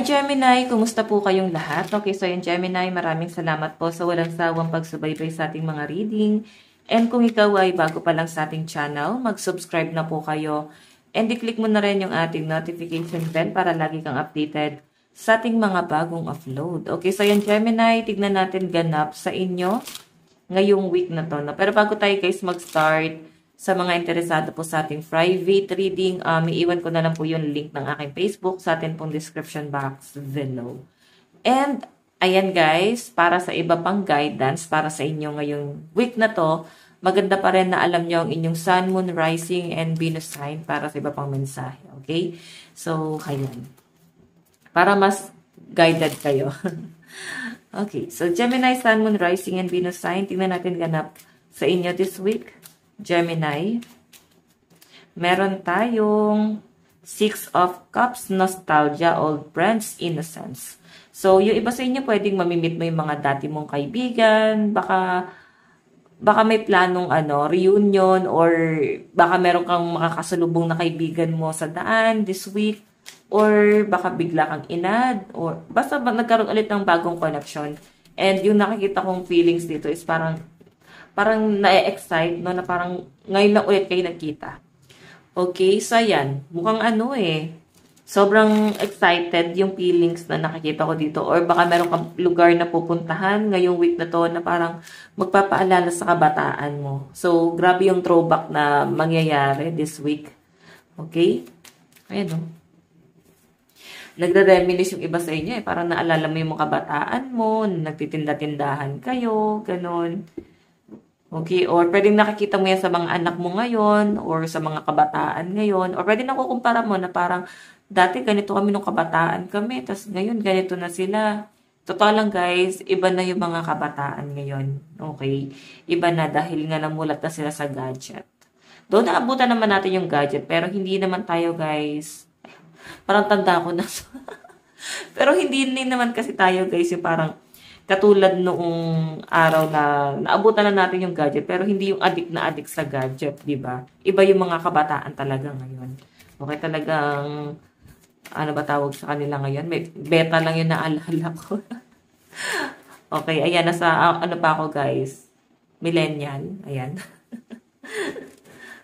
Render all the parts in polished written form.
Gemini, kumusta po kayong lahat? Okay, so yung Gemini, maraming salamat po sa walang sawang pagsubaybay sa ating mga reading. And kung ikaw ay bago pa lang sa ating channel, mag-subscribe na po kayo. And i-click mo na rin yung ating notification bell para lagi kang updated sa ating mga bagong upload. Okay, so yung Gemini, tignan natin ganap sa inyo ngayong week na to. No? Pero bago tayo guys mag-start, sa mga interesado po sa ating private reading, iiwan ko na lang po yung link ng aking Facebook sa atin pong description box below. And, ayan guys, para sa iba pang guidance, para sa inyo ngayong week na to, maganda pa rin na alam nyo ang inyong Sun, Moon, Rising, and Venus sign para sa iba pang mensahe. Okay? So, ayan. Para mas guided kayo. Okay, so Gemini, Sun, Moon, Rising, and Venus sign. Tingnan natin ganap sa inyo this week. Gemini, meron tayong Six of Cups, Nostalgia, Old Friends, Innocence. So, yung iba sa inyo pwedeng mamimit mo yung mga dati mong kaibigan, baka may planong reunion, or baka meron kang makakasalubong na kaibigan mo sa daan this week, or baka bigla kang inad, or basta nagkaroon ulit ng bagong connection. And yung nakikita kong feelings dito is parang na-excite, no, na parang ngayon lang ulit kayo nagkita. Okay, so ayan, mukhang sobrang excited yung feelings na nakikita ko dito, or baka meron kang lugar na pupuntahan ngayong week na to na parang magpapaalala sa kabataan mo. So, grabe yung throwback na mangyayari this week. Okay? Ayan, no. Nagre-reminisce yung iba sa inyo, parang naalala mo yung mga kabataan mo, nagtitinda-tindahan kayo, ganun. Okay, or pwedeng nakikita mo yan sa mga anak mo ngayon, or sa mga kabataan ngayon, or pwedeng nakukumpara mo na parang, dati ganito kami nung kabataan kami, tas ngayon ganito na sila. Totoo lang guys, iba na yung mga kabataan ngayon. Okay, iba na dahil nga namulat na sila sa gadget. Doon naabutan naman natin yung gadget, pero hindi naman tayo guys, parang tanda ko na. Pero hindi naman kasi tayo guys, yung parang, katulad noong araw na naabutan na natin yung gadget, pero hindi yung adik sa gadget, di ba? Iba yung mga kabataan talaga ngayon. Okay, talagang, ano ba tawag sa kanila ngayon? Beta lang yung naalala ko. Okay, ayan, nasa, ano pa ako guys? Millennial, ayan.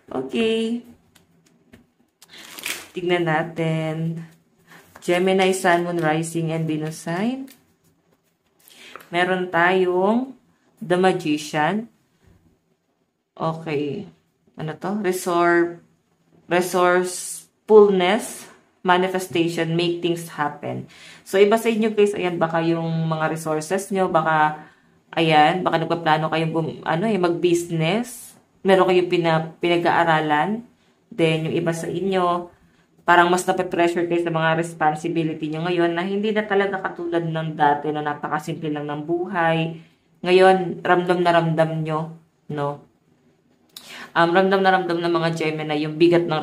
Okay. Tignan natin. Gemini, Sun, Moon, Rising, and Venus sign. Meron tayong The Magician. Okay. Ano to? Resourcefulness, manifestation, make things happen. So, iba sa inyo guys, ayan, baka yung mga resources nyo, baka, ayan, baka nagpaplano kayong, mag-business. Meron kayong pinag-aaralan. Then, yung iba sa inyo, parang mas nape-pressure kayo sa mga responsibility nyo ngayon na hindi na talaga katulad ng dati na napakasimple lang ng buhay. Ngayon, ramdam na ramdam nyo, no? Ramdam na ramdam ng mga Gemini yung bigat ng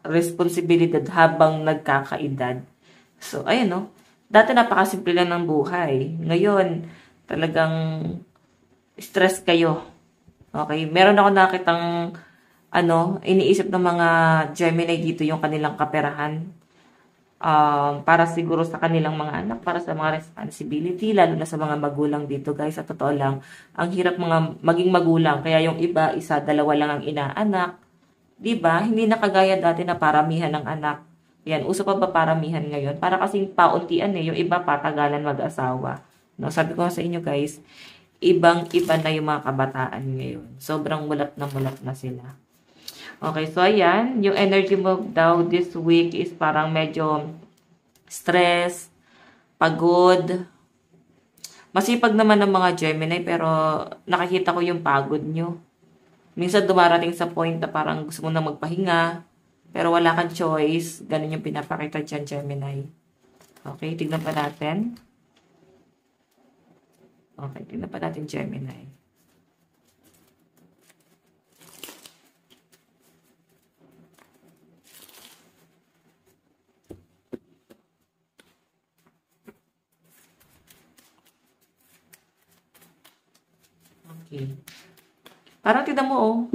responsibilidad habang nagkakaedad. So, ayun, no? Dati napakasimple lang ng buhay. Ngayon, talagang stress kayo. Okay? Meron ako nakitang iniisip ng mga Gemini dito yung kanilang kaperahan. Para siguro sa kanilang mga anak, para sa mga responsibility, lalo na sa mga magulang dito, guys. Sa totoo lang, ang hirap maging magulang. Kaya yung iba, isa, dalawa lang ang inaanak. Diba? Hindi na kagaya dati na paramihan ng anak. Yan, uso pa ba paramihan ngayon? Para kasing pauntian yung iba patagalan mag-asawa. No, sabi ko sa inyo, guys, ibang-iba na yung mga kabataan ngayon. Sobrang mulat na sila. Okay, so ayan, yung energy mo daw this week is parang medyo stress, pagod. Masipag naman ng mga Gemini, pero nakikita ko yung pagod nyo. Minsan dumarating sa point na parang gusto mo na magpahinga, pero wala kang choice. Ganun yung pinapakita dyan, Gemini. Okay, tignan pa natin. Okay, tignan pa natin, Gemini. Okay. Parang tignan mo,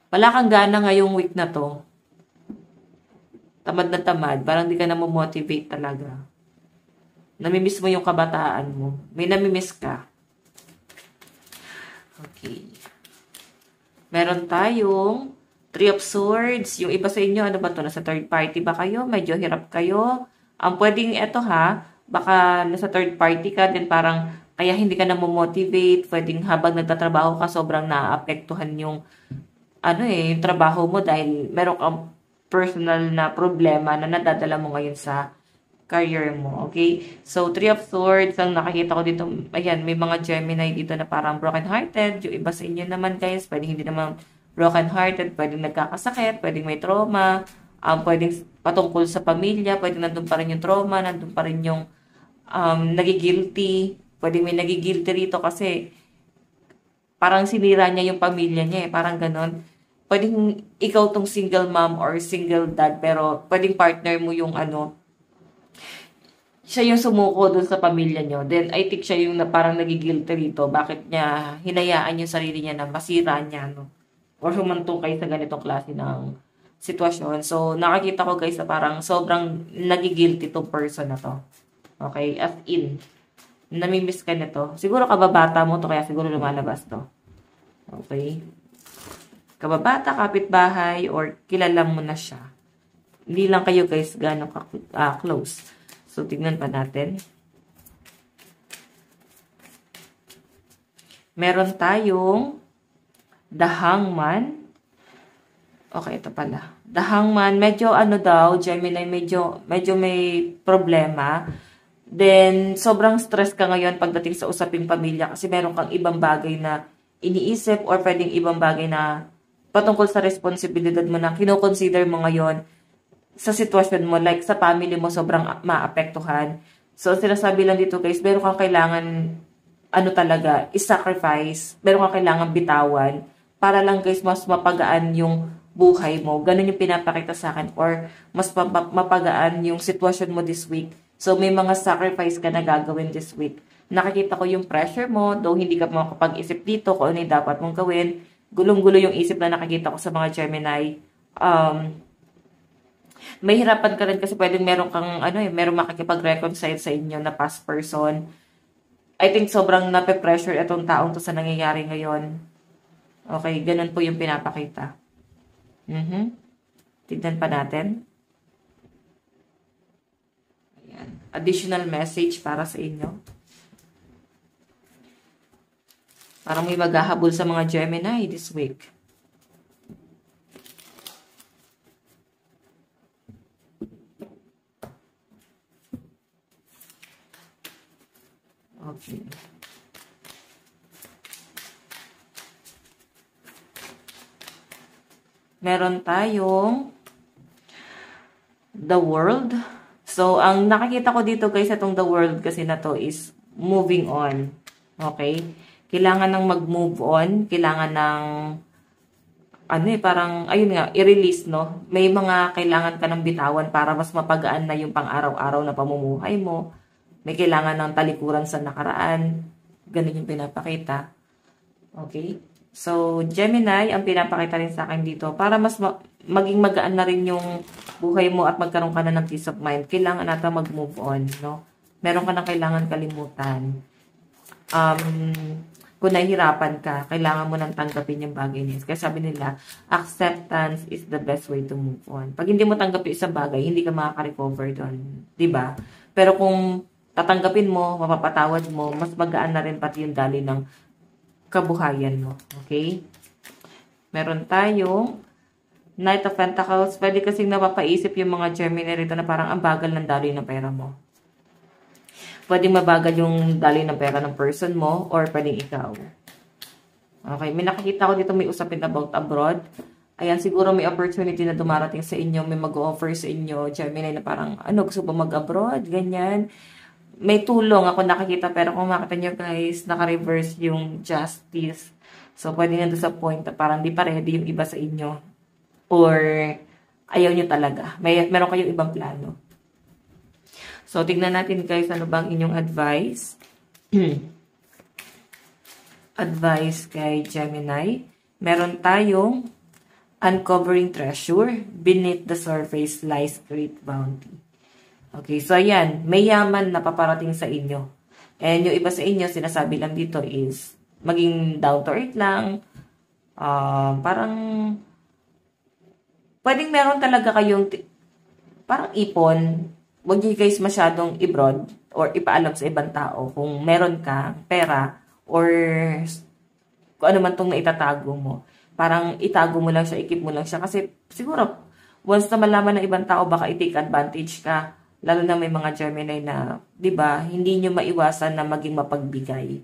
wala kang gana ngayong week na to. tamad na tamad, parang di ka na motivate talaga. Namimiss mo yung kabataan mo. May namimiss ka. Okay. Meron tayong Three of Swords. Yung iba sa inyo, ano ba to? Nasa third party ba kayo? Medyo hirap kayo. Pwedeng eto ha, baka nasa third party ka, din parang kaya hindi ka na motivate. Pwedeng habang nagtatrabaho ka, sobrang naapektuhan yung yung trabaho mo dahil meron kang personal na problema na nadadala mo ngayon sa career mo, okay? So, Three of Swords, ang nakikita ko dito, ayan, may mga Gemini dito na parang broken-hearted. Yung iba sa inyo naman, guys, pwedeng hindi naman broken-hearted, pwedeng nagkakasakit, pwedeng may trauma, pwedeng patungkol sa pamilya, pwedeng nandun pa rin yung trauma, nandun pa rin yung nagigilty, pwedeng may nagigilty rito kasi parang sinira niya yung pamilya niya parang ganon. Pwedeng ikaw tong single mom or single dad, pero pwedeng partner mo yung siya yung sumuko dun sa pamilya nyo. Then, I think siya yung parang nagigilty rito. Bakit niya hinayaan yung sarili niya na masira niya, no? Or humantong kayo sa ganitong klase ng sitwasyon. So, nakakita ko guys na parang sobrang nagigilty tong person na to. Okay? As in, namimiss ka nito. Siguro kababata mo to, kaya siguro lumalabas to. Okay? Kababata, kapitbahay, or kilala mo na siya. Hindi lang kayo guys gano'ng close. So, tignan pa natin. Meron tayong The Hangman. Okay, ito pala. The Hangman, medyo daw, Gemini, medyo may problema. Then, sobrang stress ka ngayon pagdating sa usaping pamilya kasi meron kang ibang bagay na iniisip or pwedeng ibang bagay na patungkol sa responsibilidad mo na kinoconsider mo ngayon sa sitwasyon mo, like sa family mo, sobrang maapektuhan. So, sinasabi lang dito guys, meron kang kailangan, talaga, is-sacrifice, meron kang kailangan bitawan, para lang guys, mas mapagaan yung buhay mo. Ganun yung pinapakita sa akin, or mas mapagaan yung sitwasyon mo this week. So, may mga sacrifice ka na gagawin this week. Nakikita ko yung pressure mo, though hindi ka makapag-isip dito kung ano yung dapat mong gawin. Gulong-gulo yung isip na nakikita ko sa mga Gemini. May hirapan ka rin kasi pwedeng meron kang, meron makikipag-reconcile sa inyo na past person. I think sobrang nape-pressure itong taong to sa nangyayari ngayon. Okay, ganun po yung pinapakita. Tignan pa natin. Ayan. Additional message para sa inyo. Parang may maghahabol sa mga Gemini this week. Okay. Meron tayong The World. So, ang nakikita ko dito guys, itong The World kasi na to is moving on. Okay? Kailangan ng mag-move on. Kailangan ng, parang, ayun nga, i-release, no? May mga kailangan ka ng bitawan para mas mapagaan na yung pang-araw-araw na pamumuhay mo. May kailangan ng talikuran sa nakaraan. Ganun yung pinapakita. Okay? So, Gemini, ang pinapakita rin sa akin dito, para mas maging magaan na rin yung buhay mo at magkaroon ka na ng peace of mind, kailangan natin mag-move on, no? Meron ka na kailangan kalimutan. Kung nahihirapan ka, kailangan mo nang tanggapin yung bagay niya. Kaya sabi nila, acceptance is the best way to move on. Pag hindi mo tanggapin isang bagay, hindi ka makaka-recover doon. Diba? Pero kung tatanggapin mo, mapapatawad mo, mas magaan na rin pati yung dali ng kabuhayan mo. Okay? Meron tayong Knight of Pentacles. Pwede kasing napapaisip yung mga Gemini rito na parang ang bagal ng daloy ng pera mo. Pwedeng mabagal yung daloy ng pera ng person mo or pwedeng ikaw. Okay, may nakikita ko dito may usapin about abroad. Ayan, siguro may opportunity na dumarating sa inyo, may mag-offer sa inyo, Gemini, na parang, gusto ba mag-abroad? Ganyan. May tulong ako nakikita, pero kung makita nyo guys, naka-reverse yung justice. So, pwede na doon sa point na parang di pa ready yung iba sa inyo. Or, ayaw nyo talaga. Meron kayong ibang plano. So, tignan natin guys, ano bang inyong advice? Advice kay Gemini. Meron tayong uncovering treasure. Beneath the surface lies great bounty. Okay, so ayan, may yaman na paparating sa inyo. And yung iba sa inyo, sinasabi lang dito is, maging down to earth lang. Parang, pwedeng meron talaga kayong, parang ipon. Huwag niyo guys masyadong i-broad or ipaalam sa ibang tao kung meron ka pera or kung ano man itong naitatago mo. Parang itago mo lang siya, ikip mo lang siya. Kasi siguro, once na malaman ng ibang tao, baka i-take advantage ka. Lalo na may mga Gemini na, di ba, hindi nyo maiwasan na maging mapagbigay.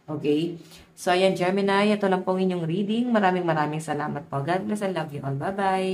Okay? So, ayan, Gemini, ito lang po inyong reading. Maraming salamat po. God bless and love you all. Bye-bye!